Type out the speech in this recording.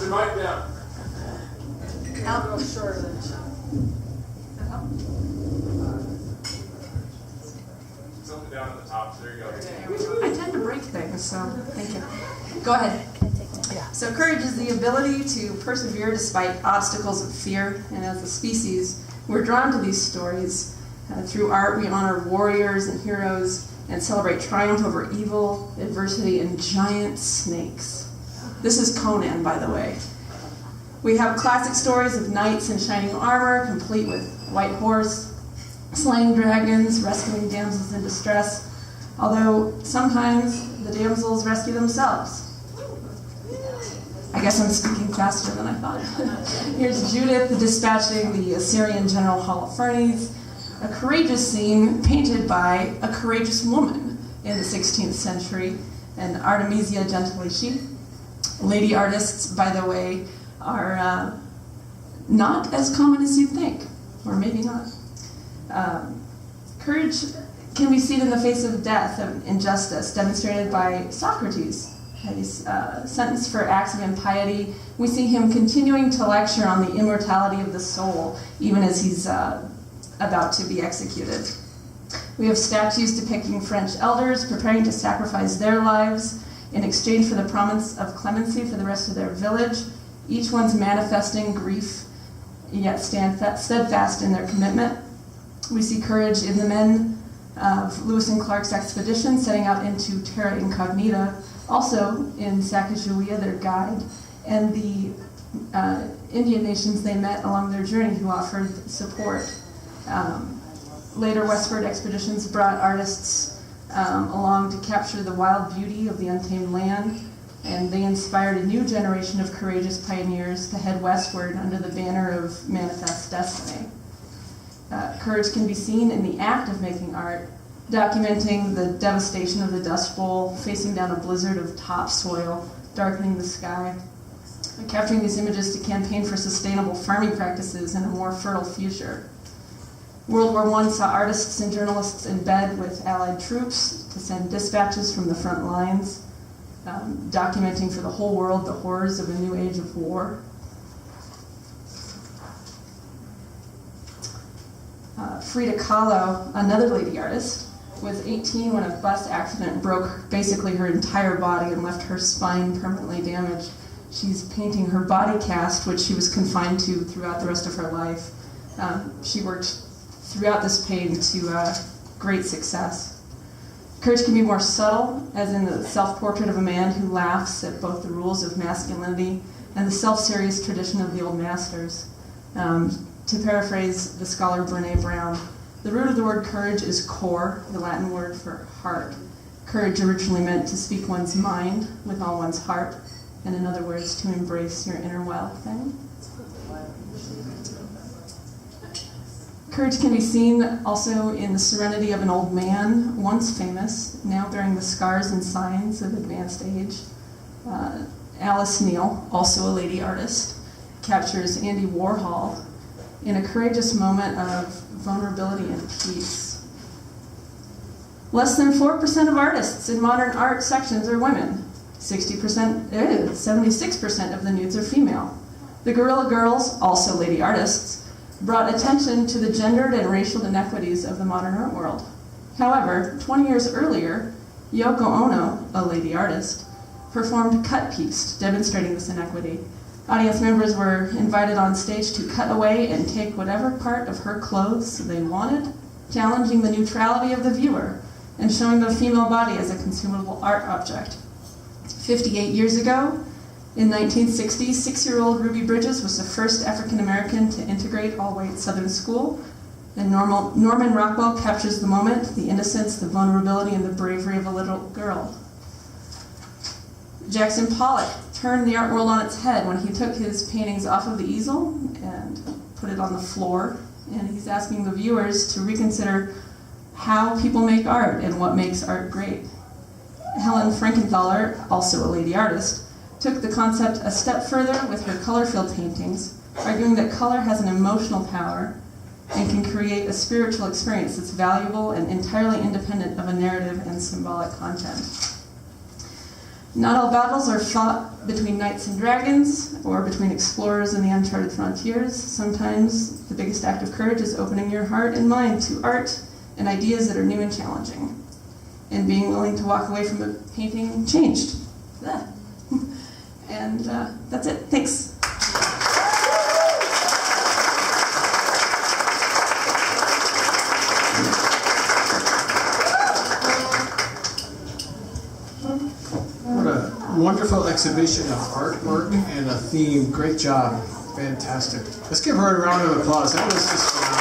your mic down. Help. A little shorter than Something down at the top. So there you go. I tend to break things, so thank you. Go ahead. Yeah. So courage is the ability to persevere despite obstacles of fear, and as a species, we're drawn to these stories. Through art, we honor warriors and heroes and celebrate triumph over evil, adversity, and giant snakes. This is Conan, by the way. We have classic stories of knights in shining armor, complete with white horse, slaying dragons, rescuing damsels in distress, although sometimes the damsels rescue themselves. I guess I'm speaking faster than I thought. Here's Judith dispatching the Assyrian general Holofernes, a courageous scene painted by a courageous woman in the 16th century, and Artemisia Gentileschi. Lady artists, by the way, are not as common as you'd think, or maybe not. Courage can be seen in the face of death and injustice, demonstrated by Socrates. He's sentenced for acts of impiety. We see him continuing to lecture on the immortality of the soul, even as he's about to be executed. We have statues depicting French elders preparing to sacrifice their lives in exchange for the promise of clemency for the rest of their village. Each one's manifesting grief, yet stand steadfast in their commitment. We see courage in the men of Lewis and Clark's expedition setting out into Terra Incognita, also in Sacagawea, their guide, and the Indian nations they met along their journey who offered support. Later westward expeditions brought artists along to capture the wild beauty of the untamed land, and they inspired a new generation of courageous pioneers to head westward under the banner of Manifest Destiny. Courage can be seen in the act of making art, documenting the devastation of the Dust Bowl, facing down a blizzard of topsoil, darkening the sky, and capturing these images to campaign for sustainable farming practices and a more fertile future. World War I saw artists and journalists in bed with Allied troops to send dispatches from the front lines, documenting for the whole world the horrors of a new age of war. Frida Kahlo, another lady artist, was 18 when a bus accident broke basically her entire body and left her spine permanently damaged. She's painting her body cast, which she was confined to throughout the rest of her life. She worked throughout this pain to great success. Courage can be more subtle, as in the self-portrait of a man who laughs at both the rules of masculinity and the self-serious tradition of the old masters. To paraphrase the scholar Brené Brown, the root of the word courage is cor, the Latin word for heart. Courage originally meant to speak one's mind with all one's heart, and in other words, to embrace your inner wild thing. Courage can be seen also in the serenity of an old man, once famous, now bearing the scars and signs of advanced age. Alice Neal, also a lady artist, captures Andy Warhol in a courageous moment of vulnerability and peace. Less than 4% of artists in modern art sections are women. 76% of the nudes are female. The Guerrilla Girls, also lady artists, brought attention to the gendered and racial inequities of the modern art world. However, 20 years earlier, Yoko Ono, a lady artist, performed Cut Piece, demonstrating this inequity. Audience members were invited on stage to cut away and take whatever part of her clothes they wanted, challenging the neutrality of the viewer and showing the female body as a consumable art object. 58 years ago, in 1960, 6-year-old Ruby Bridges was the first African-American to integrate all-white Southern school, and Norman Rockwell captures the moment, the innocence, the vulnerability, and the bravery of a little girl. Jackson Pollock turned the art world on its head when he took his paintings off of the easel and put it on the floor, and he's asking the viewers to reconsider how people make art and what makes art great. Helen Frankenthaler, also a lady artist, took the concept a step further with her color-filled paintings, arguing that color has an emotional power and can create a spiritual experience that's valuable and entirely independent of a narrative and symbolic content. Not all battles are fought between knights and dragons or between explorers and the uncharted frontiers. Sometimes the biggest act of courage is opening your heart and mind to art and ideas that are new and challenging, and being willing to walk away from a painting changed. Yeah. And that's it. Thanks. What a wonderful exhibition of artwork and a theme. Great job. Fantastic. Let's give her a round of applause. That was just phenomenal.